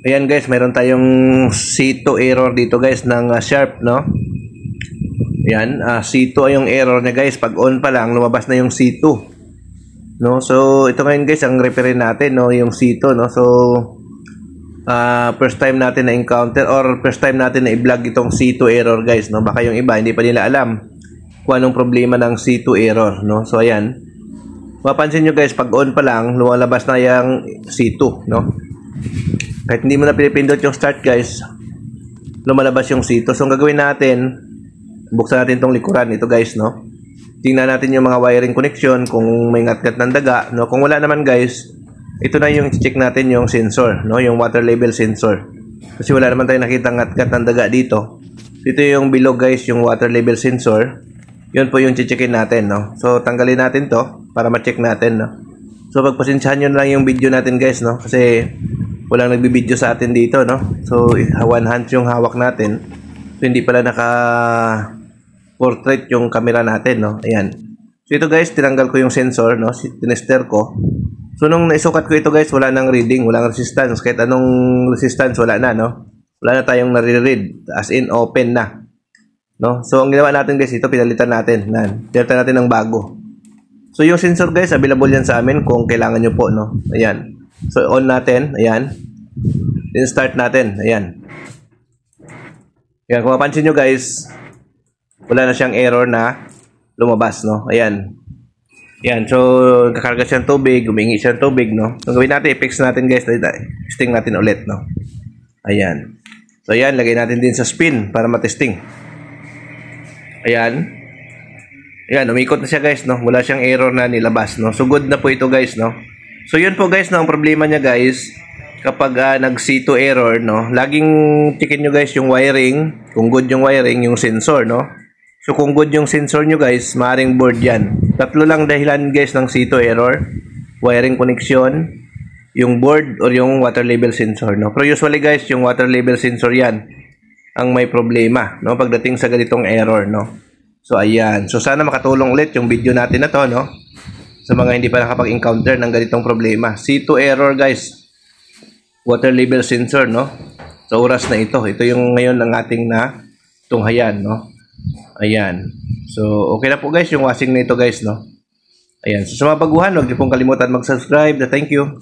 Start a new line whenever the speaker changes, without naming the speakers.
Ayan guys, meron tayong C2 error dito guys ng Sharp, no? Ayan, C2 ay yung error niya guys. Pag on pa lang, lumabas na yung C2. No? So, ito ngayon guys, ang referee natin, no? Yung C2, no? So, first time natin na-encounter or first time natin na-i-vlog itong C2 error guys, no? Baka yung iba, hindi pa nila alam kung anong problema ng C2 error, no? So, ayan. Mapansin nyo guys, pag on pa lang, lumalabas na yung C2, no? Kahit hindi mo na pinipindot yung start guys, lumalabas yung C2. So, ang gagawin natin, buksan natin itong likuran. Ito guys, no? Tingnan natin yung mga wiring connection, kung may ngat-ngat ng daga, no? Kung wala naman guys, ito na yung check natin yung sensor, no? Yung water level sensor. Kasi wala naman tayong nakita ngat-ngat ng daga dito. Ito yung below guys, yung water level sensor. Yun po yung checkin natin, no? So, tanggalin natin to para ma-check natin, no? So, pagpasensyahan nyo lang yung video natin guys, no? Kasi walang nagbibideo sa atin dito, no? So, one hand yung hawak natin. So, hindi pala naka-portrait yung camera natin, no? Ayan. So, ito guys, tinanggal ko yung sensor, no? Tinester ko. So, nung naisukat ko ito guys, wala nang reading, walang resistance. Kahit anong resistance, wala na, no? Wala na tayong nare-read. As in, open na. No? So, ang ginawa natin guys, ito pinalitan natin. Pinalitan natin ng bago. So, yung sensor guys, available yan sa amin kung kailangan nyo po, no? Ayan. So, on natin. Ayan. Then, start natin. Ayan. Ayan. Kung mapansin nyo guys, wala na siyang error na lumabas, no? Ayan. Ayan. So, kakarga siyang tubig. Humingi siyang tubig, no? So, gawin natin, i-fix natin guys. Testing natin ulit, no? Ayan. So, ayan. Lagay natin din sa spin para matesting. Ayan. Ayan. Umikot na siya guys, no? Wala siyang error na nilabas, no? So, good na po ito guys, no? So, yun po guys, no? Ang problema niya guys, kapag nag-C2 error, no? Laging checkin nyo guys yung wiring. Kung good yung wiring, yung sensor, no? So, kung good yung sensor nyo guys, maaaring board yan. Tatlo lang dahilan guys ng C2 error. Wiring connection, yung board, or yung water level sensor, no? Pero usually guys, yung water level sensor yan ang may problema, no? Pagdating sa ganitong error, no? So, ayan. So, sana makatulong ulit yung video natin na to, no? Sa mga hindi pa nakapag-encounter ng ganitong problema. C2 error guys. Water level sensor, no? Sa oras na ito. Ito yung ngayon ng ating na tunghayan, no? Ayan. So, okay na po guys yung washing na ito guys, no? Ayan. So, sa mga baguhan, huwag niyo pong kalimutan mag-subscribe. Thank you.